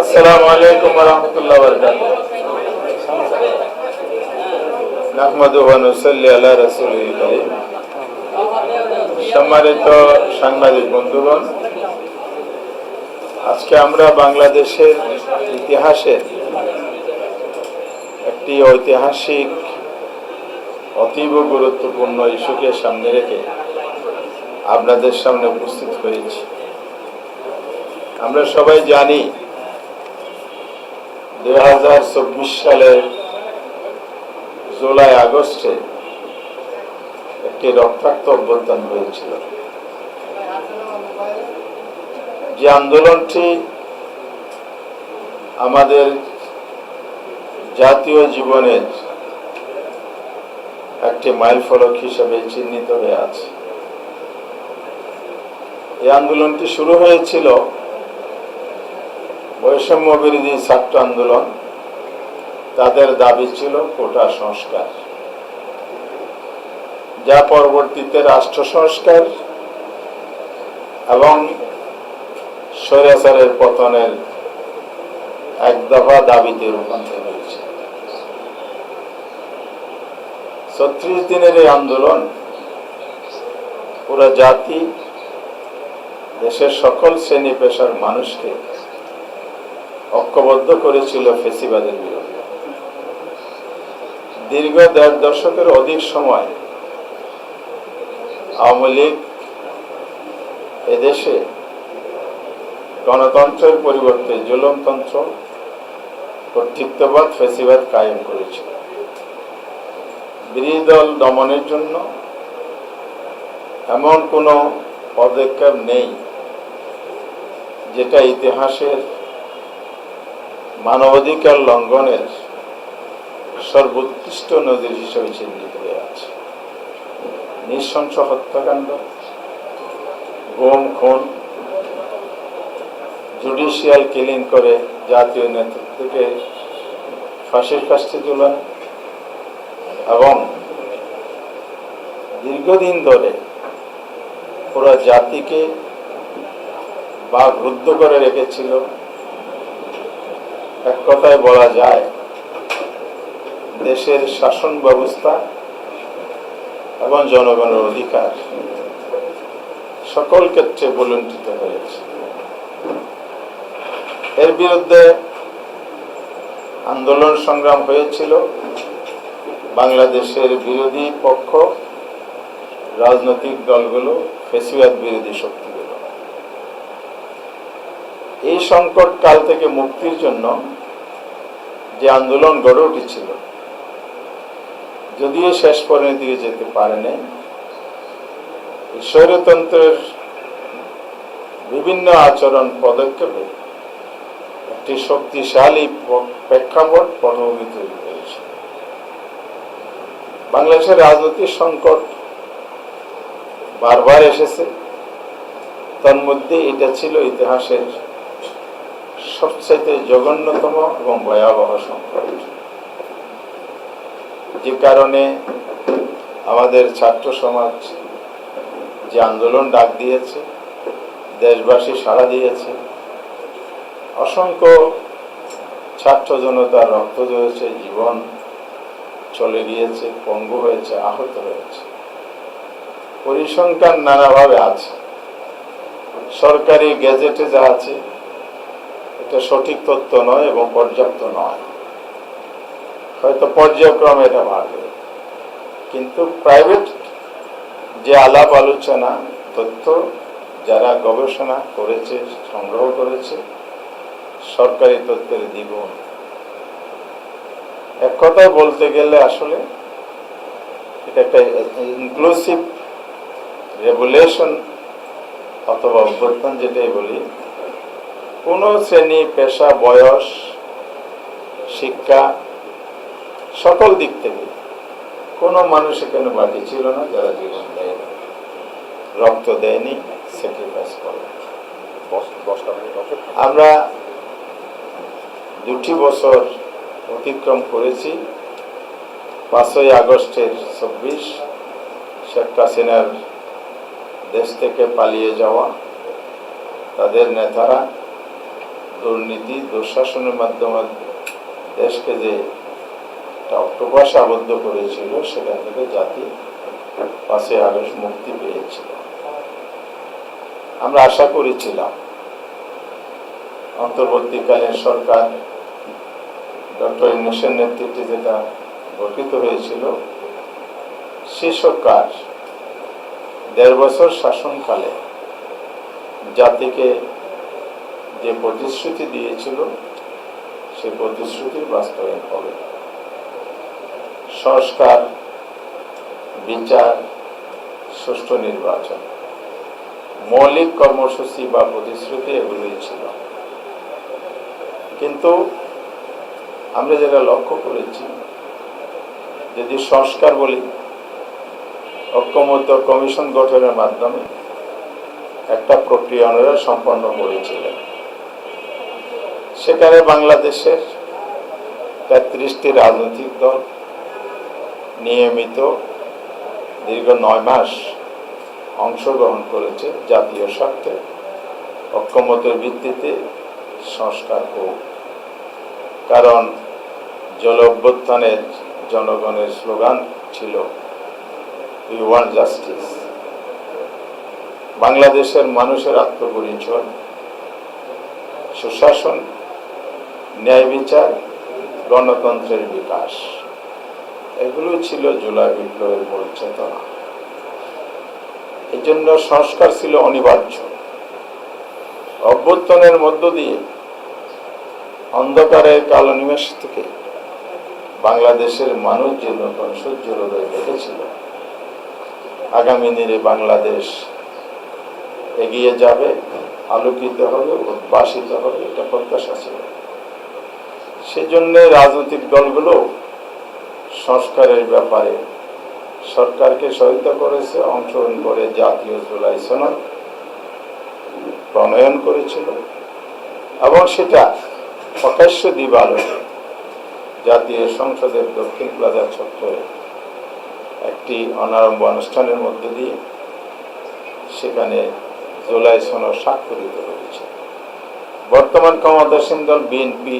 আসসালামু আলাইকুম ওয়া রাহমাতুল্লাহি ওয়া বারাকাতুহু। নাহমাদুহু ওয়া নুসাল্লি আলা রাসূলিল কারীম। সম্মানিত সাংবাদিক বন্ধুগণ, আজকে আমরা বাংলাদেশের ইতিহাসের একটি ঐতিহাসিক অতীব গুরুত্বপূর্ণ ইস্যুকে সামনে রেখে আপনাদের সামনে উপস্থিত হয়েছি। আমরা সবাই জানি 2024 সালের জুলাই আগস্টে একটি রক্তাক্ত অভ্যুত্থান হয়েছিল। যে আন্দোলনটি আমাদের জাতীয় জীবনের একটি মাইলফলক হিসেবে চিহ্নিত হয়ে আছে। এই আন্দোলনটি শুরু হয়েছিল বৈষম্য বিরোধী ছাত্র আন্দোলন। তাদের দাবি ছিল কোটা সংস্কার, যা পরবর্তীতে রাষ্ট্র সংস্কার এবং স্বৈরাচারের পতনের এক দফা দাবিতে রূপান্তর হয়েছে। 36 দিনের এই আন্দোলন পুরো জাতি, দেশের সকল শ্রেণী পেশার মানুষকে ঐক্যবদ্ধ করেছিল ফ্যাসিবাদের বিরুদ্ধে। দীর্ঘ 1.5 দশকের অধিক সময় আওয়ামী লীগ এদেশে গণতন্ত্রের পরিবর্তে জুলুমতন্ত্র, কর্তৃত্ববাদ, ফ্যাসিবাদ কায়েম করেছিল। বিরোধী দল দমনের জন্য এমন কোনো পদক্ষেপ নেই যেটা ইতিহাসের মানবাধিকার লঙ্ঘনের সর্বোৎকৃষ্ট নজির হিসেবে চিহ্নিত হয়ে আছে। নৃশংস হত্যাকাণ্ড, গুম, খুন, জুডিশিয়াল কিলিং করে জাতীয় নেতৃত্বকে ফাঁসির কাস্টে তোলা এবং দীর্ঘদিন ধরে পুরো জাতিকে বাকরুদ্ধ করে রেখেছিল। এক কথায় বলা যায়, দেশের শাসন ব্যবস্থা এবং জনগণের অধিকার সকল ক্ষেত্রে বলুণ্ঠিত হয়েছে। এর বিরুদ্ধে আন্দোলন সংগ্রাম হয়েছিল বাংলাদেশের বিরোধী পক্ষ, রাজনৈতিক দলগুলো, ফ্যাসিবাদ বিরোধী শক্তিগুলো। এই সংকট কাল থেকে মুক্তির জন্য যে আন্দোলন গড়ে উঠেছিল, যদিও শেষ পরিণতিতে যেতে পারেনি, স্বৈরতন্ত্রের বিভিন্ন আচরণ পদক্ষেপে একটি শক্তিশালী প্রেক্ষাপট পটভূমি তৈরি করেছে। বাংলাদেশের রাজনৈতিক সংকট বারবার এসেছে, তার মধ্যে এটা ছিল ইতিহাসের সবচেয়ে জঘন্যতম এবং ভয়াবহ সংকট, যে কারণে আমাদের ছাত্র সমাজ যে আন্দোলন ডাক দিয়েছে, দেশবাসী সাড়া দিয়েছে। অসংখ্য ছাত্র জনতার রক্ত ঝরেছে, জীবন চলে গিয়েছে, পঙ্গু হয়েছে, আহত হয়েছে। পরিসংখ্যান নানাভাবে আছে। সরকারি গেজেটে যা আছে এটা সঠিক তথ্য নয় এবং পর্যাপ্ত নয়। হয়তো পর্যায়ক্রমে এটা বাড়বে, কিন্তু প্রাইভেট যে আলাপ আলোচনা, তথ্য যারা গবেষণা করেছে, সংগ্রহ করেছে, সরকারি তথ্যের দ্বিগুণ। এক কথায় বলতে গেলে আসলে এটা একটা ইনক্লুসিভ রেভুলেশন অথবা অভ্যুত্থান, যেটাই বলি। কোনো শ্রেণী, পেশা, বয়স, শিক্ষা, সকল দিক থেকে কোনো মানুষ এখানে বাকি ছিল না যারা জীবন দেয়নি, রক্ত দেয়নি, স্যাক্রিফাইস করে। আমরা 2টি বছর অতিক্রম করেছি। 5ই আগস্টের 26 শেখ হাসিনার দেশ থেকে পালিয়ে যাওয়া, তাদের নেতারা দুর্নীতি দুঃশাসনের মাধ্যমে দেশকে যে অক্টোপাসে আবদ্ধ করেছিল, সেখান থেকে জাতি 5ই আগস্ট মুক্তি পেয়েছিল। আমরা আশা করেছিলাম অন্তর্বর্তীকালীন সরকার ডক্টর ইউনূসের নেতৃত্বে যেটা গঠিত হয়েছিল, সে সরকার 1.5 বছর শাসনকালে জাতিকে যে প্রতিশ্রুতি দিয়েছিল, সে প্রতিশ্রুতির বাস্তবায়ন হবে। সংস্কার, বিচার, সুষ্ঠু নির্বাচন, মৌলিক কর্মসূচি বা প্রতিশ্রুতি এগুলোই ছিল। কিন্তু আমরা যেটা লক্ষ্য করেছি, যদি সংস্কার বলি, ঐক্যমত্য কমিশন গঠনের মাধ্যমে একটা প্রক্রিয়া ওনারা সম্পন্ন করেছিলেন। সেখানে বাংলাদেশের 33টি রাজনৈতিক দল নিয়মিত দীর্ঘ 9 মাস অংশগ্রহণ করেছে জাতীয় স্বার্থে ঐক্যমতের ভিত্তিতে সংস্কার হোক। কারণ জল অভ্যুত্থানের জনগণের স্লোগান ছিল উই ওয়ান্ট জাস্টিস। বাংলাদেশের মানুষের আত্মপরিচয়, সুশাসন, ন্যায় বিচার, গণতন্ত্রের বিকাশ, এগুলো ছিল জুলাই বিপ্লবের মূল চেতনা। এই জন্য সংস্কার ছিল অনিবার্য। অভ্যুত্থানের মধ্য দিয়ে অন্ধকারের কালো নিমেষ থেকে বাংলাদেশের মানুষ যে নতুন সূর্যের উদয় দেখেছিল, আগামী দিনে বাংলাদেশ এগিয়ে যাবে, আলোকিত হবে, উদ্ভাসিত হবে, এটা প্রত্যাশা ছিল। সেজন্য রাজনৈতিক দলগুলো সংস্কারের ব্যাপারে সরকারকে সহায়তা করেছে, অংশগ্রহণ করে জাতীয় জুলাই সনদ প্রণয়ন করেছিল এবং সেটা প্রকাশ্য দিবালোকে জাতীয় সংসদের দক্ষিণ প্লাজা চত্বরে একটি অনারম্ভ অনুষ্ঠানের মধ্য দিয়ে সেখানে জুলাই সনদ স্বাক্ষরিত হয়েছে। বর্তমান ক্ষমতাসীন দল বিএনপি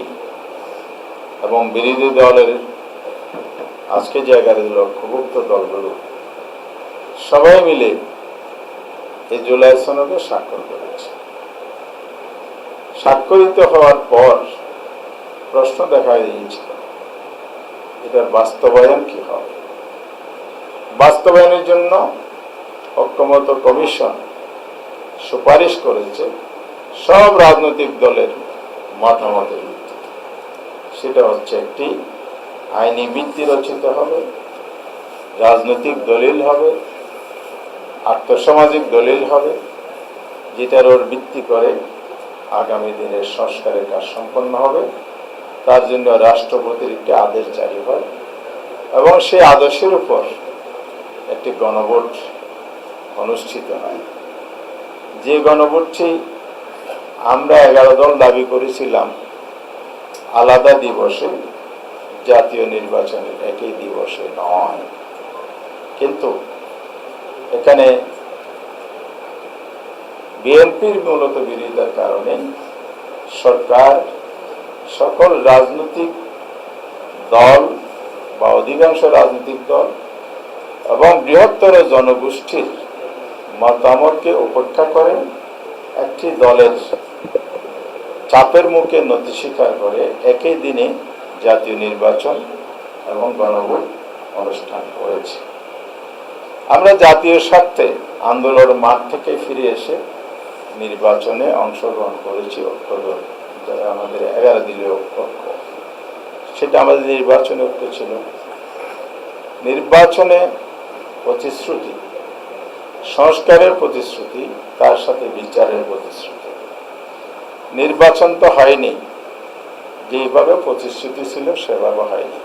এবং বিরোধী দলের আজকে জায়গার লক্ষ্যভুক্ত দলগুলো সবাই মিলে এই জুলাই সনদে স্বাক্ষর করেছে। স্বাক্ষরিত হওয়ার পর প্রশ্ন দেখা দিয়েছিল, এটার বাস্তবায়ন কি হবে। বাস্তবায়নের জন্য ঐক্যমত্য কমিশন সুপারিশ করেছে সব রাজনৈতিক দলের মতামতের ভিত্তিতে। সেটা হচ্ছে একটি আইনি ভিত্তি রচিত হবে, রাজনৈতিক দলিল হবে, আর্থসামাজিক দলিল হবে, যেটার ওর ভিত্তি করে আগামী দিনের সংস্কারের কাজ সম্পন্ন হবে। তার জন্য রাষ্ট্রপতির একটি আদেশ জারি হয় এবং সেই আদেশের উপর একটি গণভোট অনুষ্ঠিত হয়। যে গণভোটটি আমরা 11 দল দাবি করেছিলাম আলাদা দিবসে, জাতীয় নির্বাচনের একই দিবসে নয়, কিন্তু এখানে বিএনপির মূলত বিরোধিতার কারণে সরকার সকল রাজনৈতিক দল বা অধিকাংশ রাজনৈতিক দল এবং বৃহত্তর জনগোষ্ঠীর মতামতকে উপেক্ষা করে একটি দলের চাপের মুখে নতি স্বীকার করে একই দিনে জাতীয় নির্বাচন এবং গণভোট অনুষ্ঠান করেছে। আমরা জাতীয় স্বার্থে আন্দোলনের মাঠ থেকে ফিরে এসে নির্বাচনে অংশগ্রহণ করেছি। ঐক্য দল যারা আমাদের 11 দলীয় ঐক্য, সেটা আমাদের নির্বাচনে ঐক্য ছিল। নির্বাচনে প্রতিশ্রুতি, সংস্কারের প্রতিশ্রুতি, তার সাথে বিচারের প্রতিশ্রুতি। নির্বাচন তো হয়নি, যেভাবে প্রতিশ্রুতি ছিল সেভাবে হয়নি।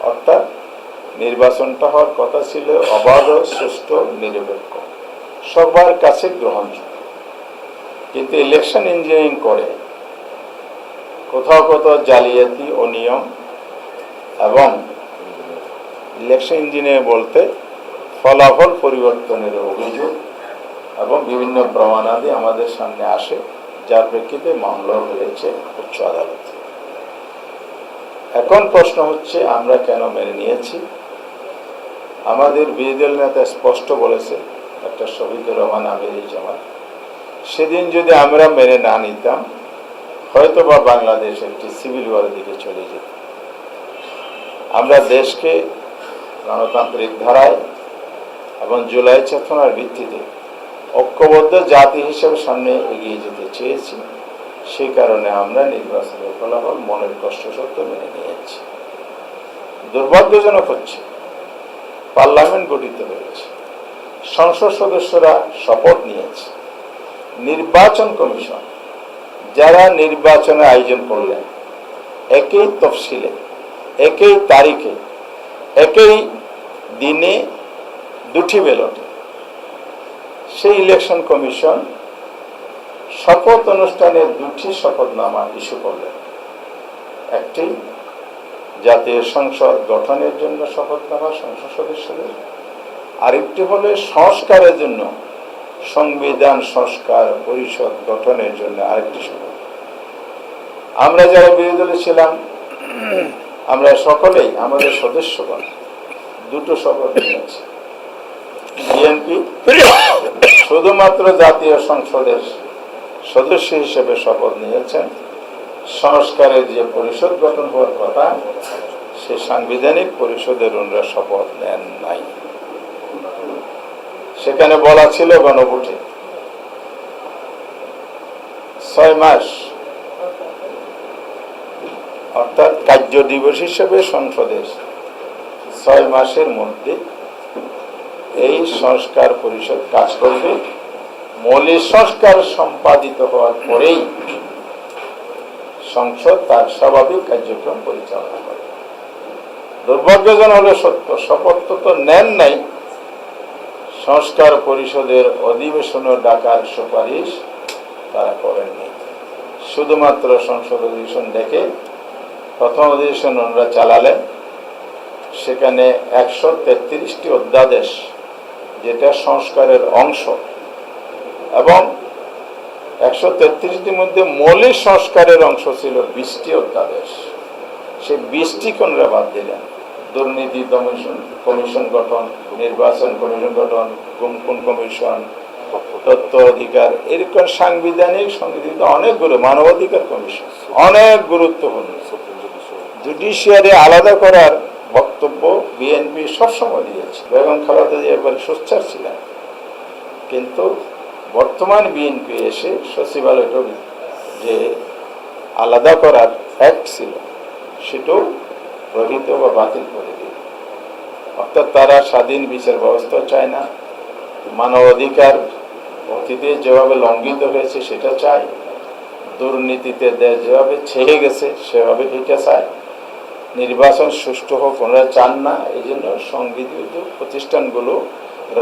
অর্থাৎ নির্বাচনটা হওয়ার কথা ছিল অবাধ, সুষ্ঠু, নিরপেক্ষ, সবার কাছে গ্রহণযোগ্য। কিন্তু ইলেকশন ইঞ্জিনিয়ারিং করে কোথাও কোথাও জালিয়াতি, অনিয়ম এবং ইলেকশন ইঞ্জিনিয়ারিং বলতে ফলাফল পরিবর্তনের অভিযোগ এবং বিভিন্ন প্রমাণাদি আমাদের সামনে আসে, যার প্রেক্ষিতে মামলা হয়েছে উচ্চ আদালতে। এখন প্রশ্ন হচ্ছে আমরা কেন মেনে নিয়েছি? আমাদের বিরোধী দল নেতা স্পষ্ট বলেছে, ডক্টর শফিকুর রহমান আমিরুজ্জামান, সেদিন যদি আমরা মেনে না নিতাম হয়তো বা বাংলাদেশ একটি সিভিল ওয়ারের দিকে চলে যেত। আমরা দেশকে গণতান্ত্রিক ধারায় এবং জুলাই চেতনার ভিত্তিতে ঐক্যবদ্ধ জাতি হিসেবে সামনে এগিয়ে যেতে চেয়েছি। সেই কারণে আমরা নির্বাচনের ফলাফল মনের কষ্ট সত্ত্বেও মেনে নিয়েছি। দুর্ভাগ্যজনক হচ্ছে পার্লামেন্ট গঠিত হয়েছে, সংসদ সদস্যরা শপথ নিয়েছে, নির্বাচন কমিশন যারা নির্বাচনের আয়োজন করলেন একই তফসিলে, একই তারিখে, একই দিনে, দুটি ব্যালটে, সেই ইলেকশন কমিশন শপথ অনুষ্ঠানে দুটি শপথনামা ইস্যু করলেন। একটি জাতীয় সংসদ গঠনের জন্য শপথনামা সংসদ সদস্যদের, আরেকটি হলো সংস্কারের জন্য সংবিধান সংস্কার পরিষদ গঠনের জন্য আরেকটি শপথ। আমরা যারা বিরোধী দলে ছিলাম আমরা সকলেই আমাদের সদস্যগণ দুটো শপথ নিয়েছি। বিএনপি শুধুমাত্র জাতীয় সংসদের সদস্য হিসেবে শপথ নিয়েছেন, সংস্কারের যে পরিষদ গঠন হওয়ার কথা সে সাংবিধানিক পরিষদের ওনারা শপথ নেন নাই। সেখানে বলা ছিল গণভোটে 6 মাস অর্থাৎ কার্য দিবস হিসেবে সংসদের 6 মাসের মধ্যে এই সংস্কার পরিষদ কাজ করবে। মৌলিক সংস্কার সম্পাদিত হওয়ার পরেই সংসদ তার স্বাভাবিক কার্যক্রম পরিচালনা করে। দুর্ভাগ্যজনক হলে সত্য, শপথ তো নেন নাই, সংস্কার পরিষদের অধিবেশন ডাকার সুপারিশ তারা করেননি। শুধুমাত্র সংসদ অধিবেশন ডেকে প্রথম অধিবেশন ওনারা চালালেন। সেখানে 133টি অধ্যাদেশ যেটা সংস্কারের অংশ, এবং 133টির মধ্যে মৌলিক সংস্কারের অংশ ছিল 20টি অধ্যাদেশ। সেই 20টি ওনারা বাদ দিলেন। দুর্নীতি কমিশন গঠন, নির্বাচন কমিশন গঠন, গুমখুন কমিশন, তথ্য অধিকার, এরকম সাংবিধানিক সংবিধিত অনেকগুলো, মানবাধিকার কমিশন, অনেক গুরুত্বপূর্ণ। জুডিশিয়ারি আলাদা করার বক্তব্য বিএনপি সবসময় দিয়েছে। বেগম খালেদা জিয়া এবারে সোচ্চার ছিলেন, কিন্তু বর্তমান বিএনপি এসে সচিবালয়টা যে আলাদা করার ফ্যাক্ট ছিল সেটাও রহিত বা বাতিল করে দিল। অর্থাৎ তারা স্বাধীন বিচার ব্যবস্থা চায় না, মানবাধিকার অতীতে যেভাবে লঙ্ঘিত হয়েছে সেটা চায়, দুর্নীতিতে দেশ যেভাবে ছেড়ে গেছে সেভাবে এটা চায়, নির্বাচন সুষ্ঠু হোক ওনারা চান না। এই জন্য সংবিধিবদ্ধ প্রতিষ্ঠানগুলো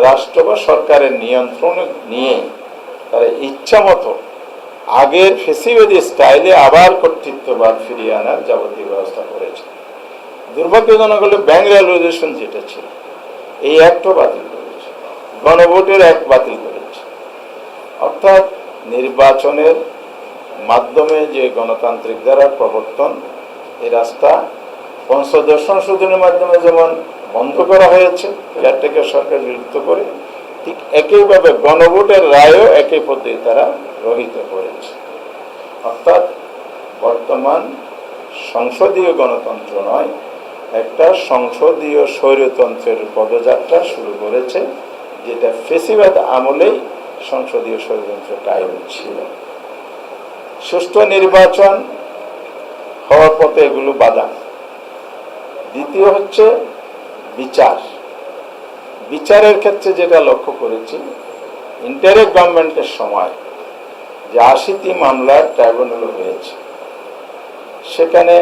রাষ্ট্র বা সরকারের নিয়ন্ত্রণ নিয়ে তারা ইচ্ছা মতো আগের ফেসিবাদী স্টাইলে আবার কর্তৃত্ববাদ ফিরিয়ে আনার যাবতীয় ব্যবস্থা করেছে। দুর্ভাগ্যজনক হলে ব্যাংক রেগুলেশন যেটা ছিল এই অ্যাক্টও বাতিল করেছে, গণভোটের অ্যাক্ট বাতিল করেছে। অর্থাৎ নির্বাচনের মাধ্যমে যে গণতান্ত্রিক ধারার প্রবর্তন, এই রাস্তা পঞ্চদশ সংশোধনের মাধ্যমে যেমন বন্ধ করা হয়েছে কেয়ারটেকার সরকার বিলুপ্ত করে, ঠিক একইভাবে গণভোটের রায়ও একই পদ্ধতি তারা রহিত করেছে। অর্থাৎ বর্তমান সংসদীয় গণতন্ত্র নয়, একটা সংসদীয় স্বৈরতন্ত্রের পদযাত্রা শুরু করেছে, যেটা ফেসিবাদ আমলেই সংসদীয় স্বৈরতন্ত্র কায়েম ছিল। সুষ্ঠু নির্বাচন হওয়ার পথে এগুলো বাধা। দ্বিতীয় হচ্ছে বিচারের ক্ষেত্রে যেটা লক্ষ্য করেছি, ইন্টারিম গভর্নমেন্টের সময় যে 80টি মামলার ট্রাইব্যুনাল হয়েছে, সেখানে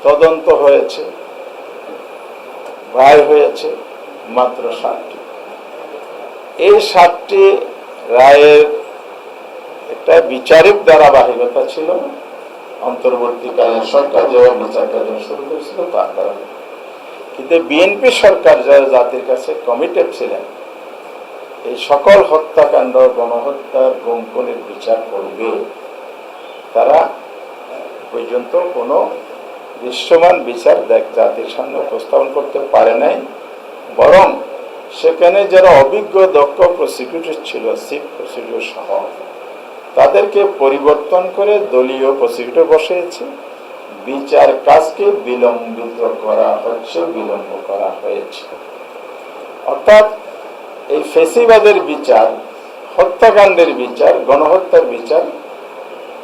তদন্ত হয়েছে, রায় হয়েছে মাত্র 7টি। এই 7টি রায়ের একটা বিচারিক ধারাবাহিকতা ছিল, অন্তর্বর্তীকালীন সরকার যেভাবে বিচার কার্য শুরু করেছিল তার দ্বারা। কিন্তু বিএনপি সরকার যারা জাতির কাছে কমিটেড ছিলেন, এই সকল হত্যাকাণ্ড গণহত্যার গুম-খুনের বিচার করবে, তারা পর্যন্ত কোনো দৃশ্যমান বিচার জাতির সামনে উপস্থাপন করতে পারে নাই। বরং সেখানে যারা অভিজ্ঞ দক্ষ প্রসিকিউটর ছিল, চিফ প্রসিকিউটর সহ, তাদেরকে পরিবর্তন করে দলীয় প্রসিকিউটর বসিয়েছে। বিচার কাজকে বিলম্ব করা হয়েছে। অর্থাৎ এই ফেসিবাদের বিচার, হত্যাকাণ্ডের বিচার, গণহত্যার বিচার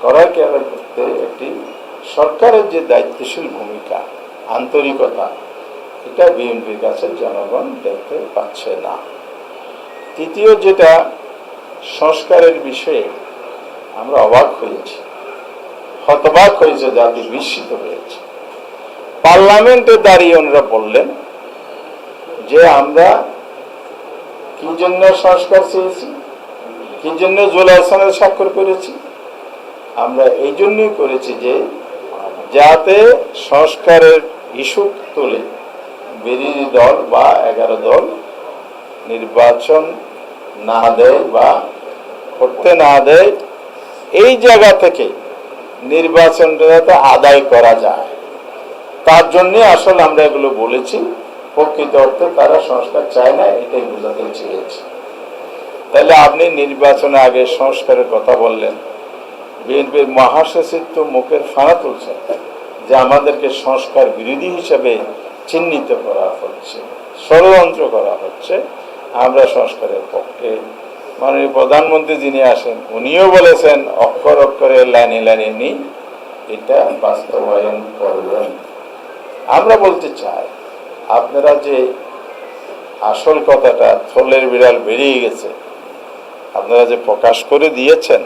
করার ক্ষেত্রে একটি সরকারের যে দায়িত্বশীল ভূমিকা, আন্তরিকতা, এটা বিএনপির কাছে জনগণ দেখতে পাচ্ছে না। তৃতীয় যেটা, সংস্কারের বিষয়ে আমরা অবাক হয়েছি, হতবাক হয়েছে, জাতি বিস্মিত হয়েছে। পার্লামেন্টে দাঁড়িয়ে ওনারা বললেন যে আমরা কি জন্য সংস্কার চেয়েছি, কি জন্য জুলাই সনদে স্বাক্ষর করেছি। আমরা এই জন্যই করেছি যে যাতে সংস্কারের ইস্যু তুলে বিরোধী দল বা 11 দল নির্বাচন না দেয় বা করতে না দেয়, এই জায়গা থেকে নির্বাচনটা যাতে আদায় করা যায়, তার জন্য আসলে আমরা এগুলো বলেছি। প্রকৃত অর্থে তারা সংস্কার চায় না, এটাই বোঝাতে চেয়েছি। তাহলে আপনি নির্বাচনের আগে সংস্কারের কথা বললেন, বিএনপির মহাসচিব তো মুখের ফানা তুলছেন যে আমাদেরকে সংস্কার বিরোধী হিসেবে চিহ্নিত করা হচ্ছে, ষড়যন্ত্র করা হচ্ছে। আমরা সংস্কারের পক্ষে। মাননীয় প্রধানমন্ত্রী যিনি আসেন, উনিও বলেছেন অক্ষর অক্ষরে, লাইনে লাইনে নি এটা বাস্তবায়ন করবেন। আমরা বলতে চাই, আপনারা যে আসল কথাটা থলের বিড়াল বেরিয়ে গেছে, আপনারা যে প্রকাশ করে দিয়েছেন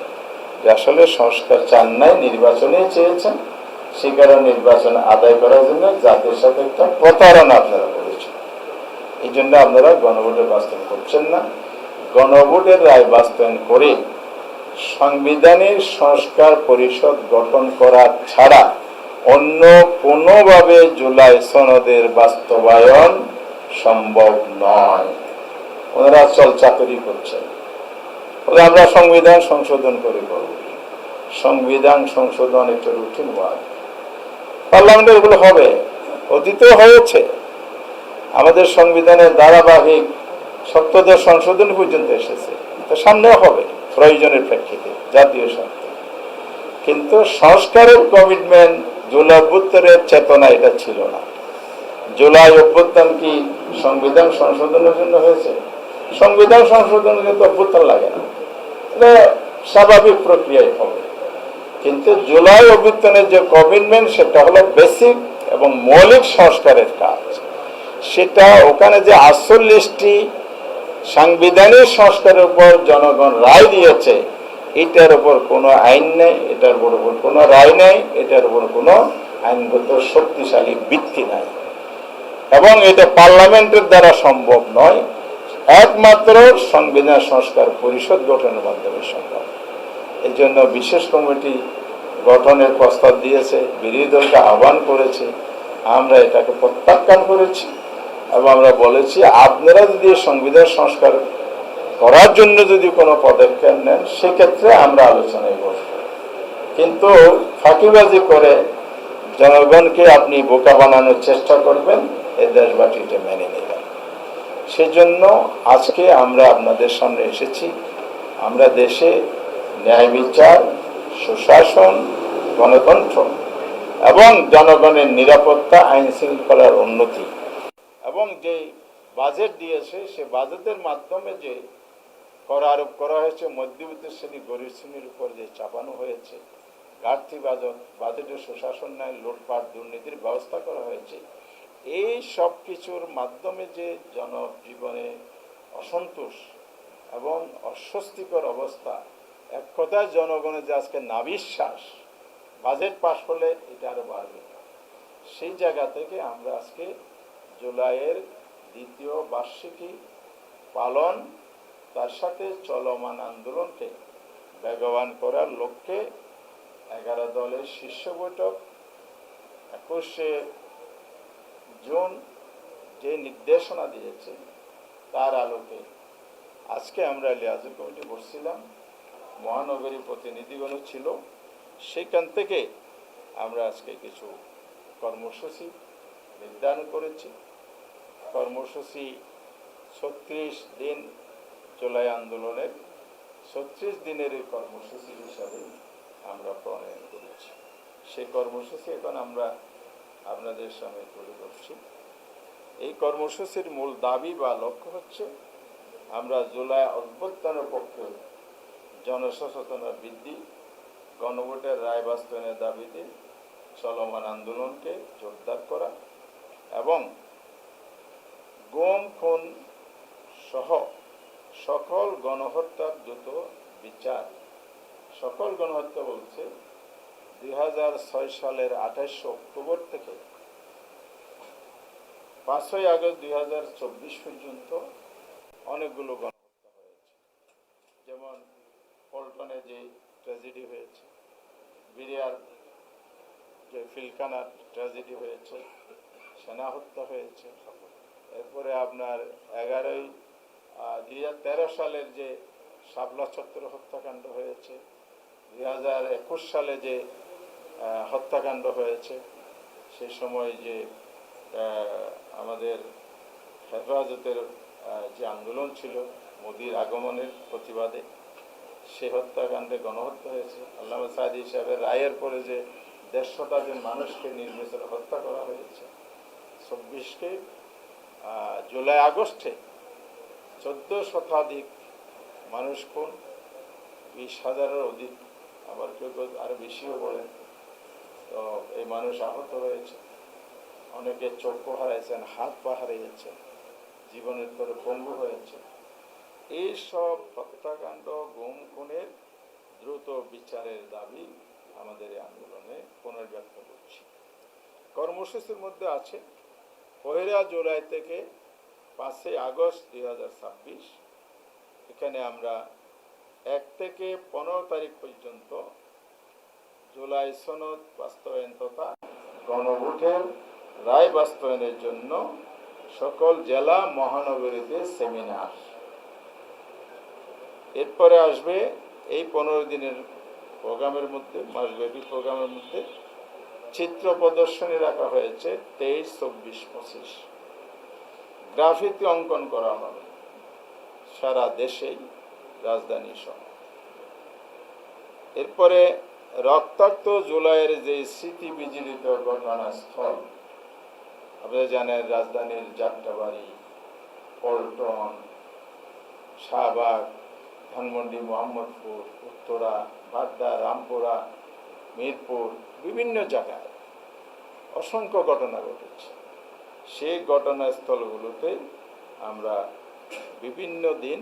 যে আসলে সংস্কার চান নাই, নির্বাচনে চেয়েছেন, সে কারণে নির্বাচন আদায় করার জন্য জাতির সাথে একটা প্রতারণা আপনারা করেছেন। এই জন্য আপনারা গণভোটের বাস্তবায়ন করছেন না। গণভোটের রায় বাস্তবায়ন করে সাংবিধানিক সংস্কার পরিষদ গঠন করা ছাড়া অন্য কোনোভাবে জুলাই সনদের বাস্তবায়ন সম্ভব নয়। ওনারা চলচাতুরি করছেন, আমরা সংবিধান সংশোধন করে করব। সংবিধান সংশোধন একটা রুটিন ওয়ার্ক, পার্লামেন্টে এগুলো হবে, অতীতেও হয়েছে। আমাদের সংবিধানের ধারাবাহিক 70 সংশোধন পর্যন্ত এসেছে, তো সামনেও হবে প্রয়োজনের প্রেক্ষিতে, জাতীয় স্বার্থে। কিন্তু সংস্কারের কমিটমেন্ট জুলাই অভ্যুত্থানের চেতনা এটা ছিল না। জুলাই অভ্যুত্থান কি সংবিধান সংশোধনের জন্য হয়েছে? সংবিধান সংশোধনের জন্য অভ্যুত্থান লাগে না, এটা স্বাভাবিক প্রক্রিয়ায় হবে। কিন্তু জুলাই অভ্যুত্থানের যে কমিটমেন্ট, সেটা হলো বেসিক এবং মৌলিক সংস্কারের কাজ। সেটা ওখানে যে 48টি সাংবিধানিক সংস্কারের উপর জনগণ রায় দিয়েছে, এটার উপর কোনো আইন নেই, এটার উপর কোনো রায় নেই, এটার উপর কোনো আইনগত শক্তিশালী ভিত্তি নাই, এবং এটা পার্লামেন্টের দ্বারা সম্ভব নয়। একমাত্র সংবিধান সংস্কার পরিষদ গঠনের মাধ্যমে সম্ভব। এই জন্য বিশেষ কমিটি গঠনের প্রস্তাব দিয়েছে, বিরোধী দলকে আহ্বান করেছে, আমরা এটাকে প্রত্যাখ্যান করেছি এবং আমরা বলেছি আপনারা যদি সংবিধান সংস্কার করার জন্য যদি কোনো পদক্ষেপ নেন, সেক্ষেত্রে আমরা আলোচনায় বসব। কিন্তু ফাঁকিবাজি করে জনগণকে আপনি বোকা বানানোর চেষ্টা করবেন, এই দেশবাসী এটা মেনে নেবেন। সেজন্য আজকে আমরা আপনাদের সামনে এসেছি। আমরা দেশে ন্যায় বিচার, সুশাসন, গণতন্ত্র এবং জনগণের নিরাপত্তা, আইন শৃঙ্খলার উন্নতি এবং যে বাজেট দিয়েছে, সে বাজেটের মাধ্যমে যে কর আরোপ করা হয়েছে, মধ্যবিত্ত শ্রেণী, গরিব শ্রেণীর উপর যে চাপানো হয়েছে, ঘাটতি বাজেটের সুশাসন নাই, লুটপাট, দুর্নীতির ব্যবস্থা করা হয়েছে, এই সব কিছুর মাধ্যমে যে জনজীবনে অসন্তোষ এবং অস্বস্তিকর অবস্থা, এক কথায় জনগণের যে আজকে নাবিশ্বাস, বাজেট পাশ হলে এটা আরো বাড়বে। সেই জায়গা থেকে আমরা আজকে জুলাইয়ের দ্বিতীয় বার্ষিকী পালন, তার সাথে চলমান আন্দোলনকে বেগবান করার লক্ষ্যে 11 দলের শীর্ষ বৈঠক 21শে জুন যে নির্দেশনা দিয়েছে, তার আলোকে আজকে আমরা লিয়াজত কমিটি বসছিলাম, মহানগরী প্রতিনিধিগণও ছিল, সেখান থেকে আমরা আজকে কিছু কর্মসূচি নির্ধারণ করেছি। কর্মসূচি 36 দিন জুলাই আন্দোলনের 36 দিনের এই কর্মসূচি হিসাবে আমরা প্রণয়ন করেছি। সেই কর্মসূচি এখন আমরা আপনাদের সামনে তুলে ধরছি। এই কর্মসূচির মূল দাবি বা লক্ষ্য হচ্ছে আমরা জুলাই অভ্যুত্থানের পক্ষে জনসচেতনতা বৃদ্ধি, গণভোটের রায় বাস্তবায়নের দাবিতে চলমান আন্দোলনকে জোরদার করা এবং গুম খুন সহ সকল গণহত্যার দ্রুত বিচার। সকল গণহত্যা বলছে 2006 সালের 28 অক্টোবর থেকে 5ই আগস্ট 2024 পর্যন্ত অনেকগুলো গণহত্যা হয়েছে। যেমন পল্টনে যে ট্র্যাজেডি হয়েছে, বিরিয়ার যে ফিলখানার ট্র্যাজেডি হয়েছে, সেনা হত্যা হয়েছে। এরপরে আপনার 2013 সালের যে শাপলা চত্বর হত্যাকাণ্ড হয়েছে, 2021 সালে যে হত্যাকাণ্ড হয়েছে, সে সময় যে আমাদের হেফাজতের যে আন্দোলন ছিল মোদির আগমনের প্রতিবাদে, সে হত্যাকাণ্ডে গণহত্যা হয়েছে। আল্লামা সাঈদী সাহেবের রায়ের পরে যে 150 শতাধিক মানুষকে নির্বিচারে হত্যা করা হয়েছে। 24 জুলাই আগস্টে 14 শতাধিক মানুষ খুন, 20,000-এর অধিক, আবার কেউ কেউ আরো বেশিও বলেন। তো এই মানুষ আহত হয়েছে, অনেকে চক্ষু হারাইছেন, হাত পা হারিয়েছেন, জীবনের পরে পঙ্গু হয়েছে। এইসব হত্যাকাণ্ড গুম খুনের দ্রুত বিচারের দাবি আমাদের এই আন্দোলনে পুনর্ব্যক্ত করছি। কর্মসূচির মধ্যে আছে 1 জুলাই থেকে 5 আগস্ট 2026, এখানে আমরা 1 থেকে 15 তারিখ পর্যন্ত জুলাই সনদ বাস্তবায়ন তথা গণভোটের রায় বাস্তবায়নের জন্য সকল জেলা মহানগরীতে সেমিনার। এরপরে আসবে এই 15 দিনের প্রোগ্রামের মধ্যে, মাসব্যাপী প্রোগ্রামের মধ্যে চিত্র প্রদর্শনী রাখা হয়েছে 23, 24, 25। গ্রাফিতি অঙ্কন করা হবে সারা দেশেই, রাজধানী সহ। এরপরে রক্তাক্ত জুলাইয়ের যে স্মৃতি বিজড়িত ঘটনাস্থল, আপনারা জানেন রাজধানীর যাত্রাবাড়ি, পল্টন, শাহবাগ, ধানমন্ডি, মোহাম্মদপুর, উত্তরা, বাড্ডা, রামপুরা, মিরপুর, বিভিন্ন জায়গায় অসংখ্য ঘটনা ঘটেছে। সেই ঘটনাস্থলগুলোতে আমরা বিভিন্ন দিন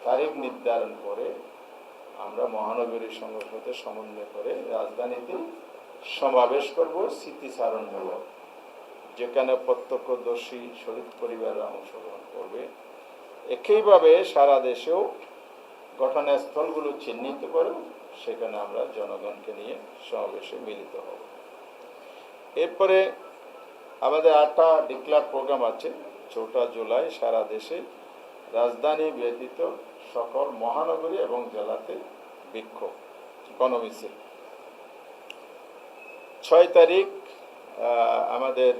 তারিখ নির্ধারণ করে আমরা মহানগরী সংঘের সাথে সমন্বয় করে রাজধানীতে সমাবেশ করব স্মৃতিচারণমূলক, যেখানে প্রত্যক্ষদর্শী শহীদ পরিবাররা অংশগ্রহণ করবে। একইভাবে সারা দেশেও ঘটনাস্থলগুলো চিহ্নিত করে সেখানে আমরা জনগণকে নিয়ে সমাবেশে মিলিত হব। এরপরে আমাদের 8টা ডিক্লার প্রোগ্রাম আছে। 4 জুলাই সারা দেশে রাজধানী ব্যতীত সকল মহানগরী এবং জেলাতে বিক্ষোভ, গণমিছিল। 6 তারিখ আমাদের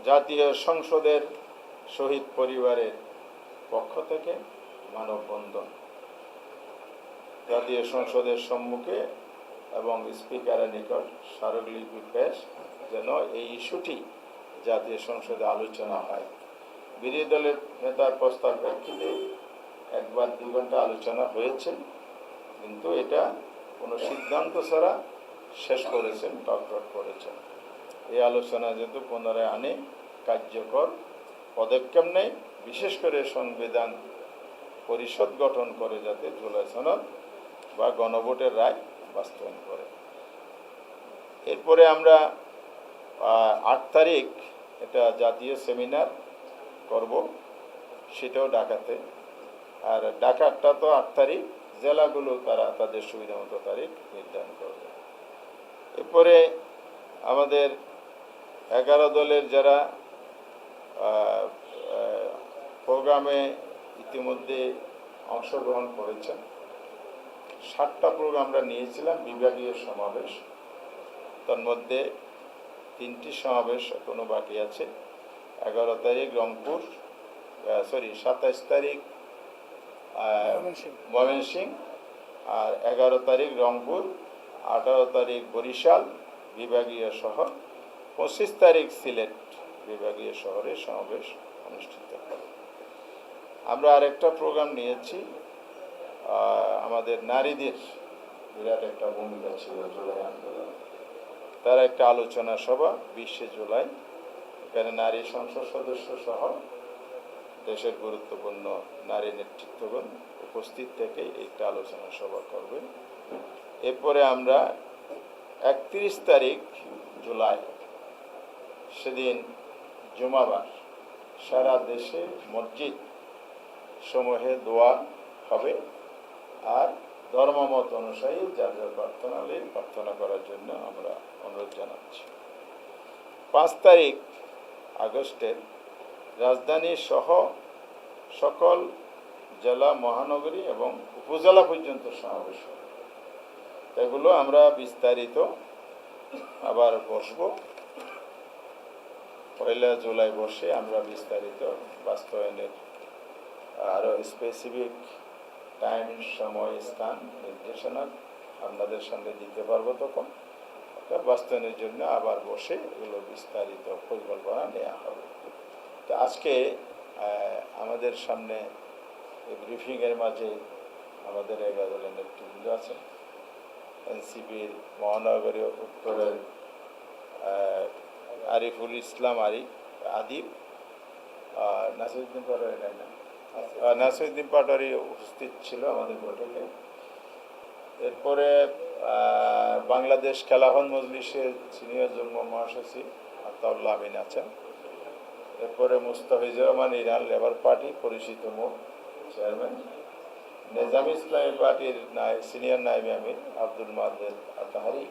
জাতীয় সংসদের শহীদ পরিবারের পক্ষ থেকে মানববন্ধন, জাতীয় সংসদের সম্মুখে এবং স্পিকারের নিকট স্মারকলিপি পেশ, যেন এই ইস্যুটি জাতীয় সংসদে আলোচনা হয়। বিরোধী দলের নেতার প্রস্তাব প্রেক্ষিতে 1 বা 2 ঘন্টা আলোচনা হয়েছে, কিন্তু এটা কোনো সিদ্ধান্ত ছাড়া শেষ করেছেন, টকটক করেছেন। এই আলোচনা যেহেতু পুনরায় আনে কার্যকর পদক্ষেপ নেই, বিশেষ করে সংবিধান পরিষদ গঠন করে যাতে জুলাই সনদ বা গণভোটের রায় বাস্তবায়ন করে। এরপরে আমরা 8 তারিখ এটা জাতীয় সেমিনার করব, সেটাও ঢাকাতে। আর ঢাকারটা তো 8 তারিখ, জেলাগুলো তারা তাদের সুবিধা মতো তারিখ নির্ধারণ করবে। এরপরে আমাদের 11 দলের যারা প্রোগ্রামে ইতিমধ্যে অংশগ্রহণ করেছেন। 7টা প্রোগ্রাম আমরা নিয়েছিলাম বিভাগীয় সমাবেশ, তার মধ্যে 3টি সমাবেশ এখনো বাকি আছে। 11 তারিখ রংপুর, 27 তারিখ ময়মনসিংহ, আর 11 তারিখ রংপুর, 18 তারিখ বরিশাল বিভাগীয় শহর, 25 তারিখ সিলেট বিভাগীয় শহরে সমাবেশ অনুষ্ঠিত হবে। আমরা আরেকটা প্রোগ্রাম নিয়েছি, আমাদের নারীদের বিরাট একটা ভূমিকা ছিল জুলাই আন্দোলন, তার একটা আলোচনা সভা 20 জুলাই। এখানে নারী সংসদ সদস্য সহ দেশের গুরুত্বপূর্ণ নারী নেতৃত্বগণ উপস্থিত থেকে একটা আলোচনা সভা করবে। এরপরে আমরা 31 তারিখ জুলাই সেদিন জুমাবার সারা দেশে মসজিদ সমূহে দোয়া হবে, আর ধর্মমত অনুযায়ী যার যার প্রার্থনালয়ে প্রার্থনা করার জন্য আমরা অনুরোধ জানাচ্ছি। 5 তারিখ আগস্টের রাজধানী সহ সকল জেলা, মহানগরী এবং উপজেলা পর্যন্ত সমাবেশ হবে। এগুলো আমরা বিস্তারিত আবার বসব, 1 জুলাই বসে আমরা বিস্তারিত বাস্তবায়নের আরও স্পেসিফিক টাইম, সময়, স্থান নির্দেশনা আপনাদের সামনে দিতে পারবো। তখন বাস্তবায়নের জন্য আবার বসে এগুলো বিস্তারিত পরিকল্পনা নেওয়া হবে। তো আজকে আমাদের সামনে এই ব্রিফিংয়ের মাঝে আমাদের 11 দলের নেতৃবৃন্দ আছেন। এনসিপির মহানগরী উত্তরের আরিফুল ইসলাম আদিব, নাসিরুদ্দিন পাটোয়ারি উপস্থিত ছিল আমাদের বৈঠকে। এরপরে বাংলাদেশ খেলাফত মজলিসের সিনিয়র যুগ্ম মহাসচিব আতাউল্লাহ আমিন আছেন। এরপরে Mustafizur Rahman Iran labour party পরিচিত মুখ চেয়ারম্যান, নিজাম ইসলামী পার্টির সিনিয়র নায়েব আমির আব্দুল মাজিদ আতাহারি,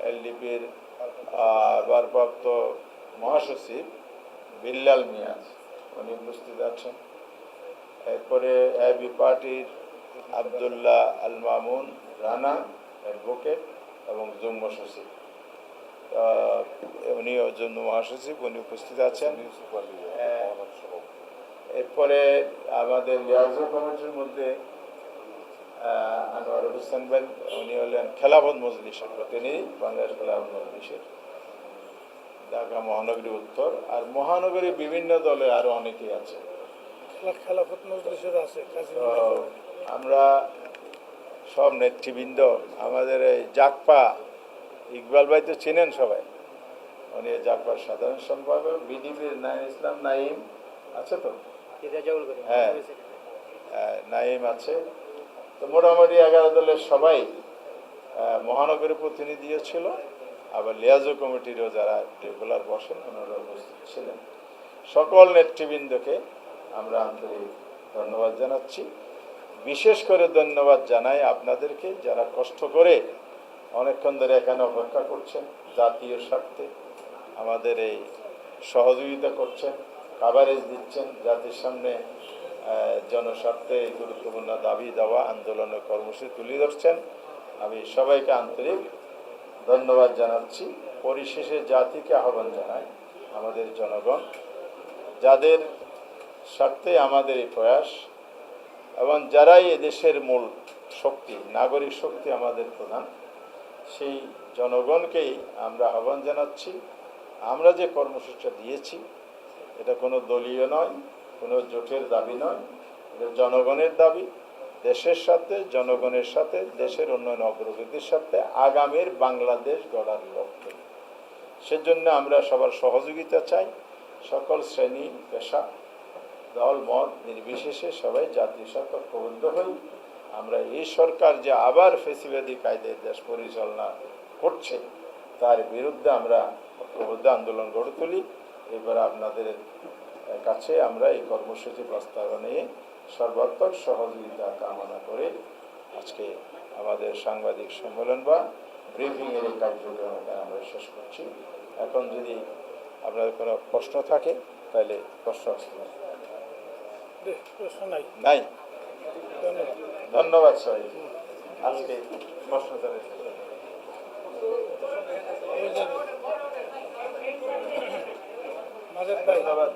এলডিপির ভারপ্রাপ্ত মহাসচিব বিল্লাল মিয়াজ উনি উপস্থিত আছেন। এরপরে এবি পার্টির আবদুল্লাহ আল মামুন রানা অ্যাডভোকেট এবং যুগ্ম সচিব, উনিও যুগ্ম মহাসচিব, উনি উপস্থিত আছেন। এরপরে আমাদের লিয়াজো কমিটির মধ্যে আনোয়ার হোসেন ভাই, উনি হলেন খেলাফত মজলিসের প্রতিনিধি, বাংলাদেশ খেলাফত মজলিসের ঢাকা মহানগরী উত্তর, আর মহানগরী বিভিন্ন দলে আরো অনেকেই আছে। খেলাফত মজলিসের আছে। আমরা সব নেতৃবৃন্দ, আমাদের এই জাকপা ইকবাল ভাই তো চেনেন সবাই, উনি জাকপার সাধারণ সম্পাদক। বিডিপির ইসলাম নাইম আছে তো, হ্যাঁ নাইম আছে। তো মোটামুটি 11 দলের সবাই মহানগরী প্রতিনিধিও ছিল, আবার লিয়াজো কমিটিরও যারা রেগুলার বসেন ওনারা উপস্থিত ছিলেন। সকল নেতৃবৃন্দকে আমরা আন্তরিক ধন্যবাদ জানাচ্ছি। বিশেষ করে ধন্যবাদ জানাই আপনাদেরকে, যারা কষ্ট করে অনেকক্ষণ ধরে এখানে অপেক্ষা করছেন, জাতীয় স্বার্থে আমাদের এই সহযোগিতা করছেন, কাভারেজ দিচ্ছেন, জাতির সামনে জনস্বার্থে গুরুত্বপূর্ণ দাবি দেওয়া আন্দোলনের কর্মসূচি তুলে ধরছেন। আমি সবাইকে আন্তরিক ধন্যবাদ জানাচ্ছি। পরিশেষে জাতিকে আহ্বান জানাই, আমাদের জনগণ যাদের স্বার্থে আমাদের এই প্রয়াস, এবং যারাই এদেশের মূল শক্তি, নাগরিক শক্তি আমাদের প্রধান, সেই জনগণকেই আমরা আহ্বান জানাচ্ছি। আমরা যে কর্মসূচিটা দিয়েছি এটা কোনো দলীয় নয়, কোনো জোটের দাবি নয়, এটা জনগণের দাবি। দেশের সাথে, জনগণের সাথে, দেশের উন্নয়ন অগ্রগতির সাথে আগামীর বাংলাদেশ গড়ার লক্ষ্যে। সেজন্য আমরা সবার সহযোগিতা চাই। সকল শ্রেণী, পেশা, দল, মত নির্বিশেষে সবাই জাতির সাথে ঐক্যবদ্ধ হই। আমরা এই সরকার যে আবার ফ্যাসিবাদী কায়দায় দেশ পরিচালনা করছে তার বিরুদ্ধে আমরা ঐক্যবদ্ধ আন্দোলন গড়ে তুলি। এবার আপনাদের কাছে আমরা এই কর্মসূচি বাস্তবায়নে সর্বাত্মক সহযোগিতা কামনা করে আজকে আমাদের সাংবাদিক সম্মেলন বা ব্রিফিংয়ের এই কার্যক্রম আমরা শেষ করছি। এখন যদি আপনাদের কোনো প্রশ্ন থাকে তাহলে প্রশ্ন আসতে পারে। প্রশ্ন নাই। নাই? ধন্যবাদ। ধন্যবাদ সবাই। আজকে প্রশ্ন চালিয়েছে। ওই যে মাজেদ ভাই, ধন্যবাদ।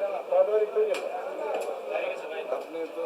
আপনি তো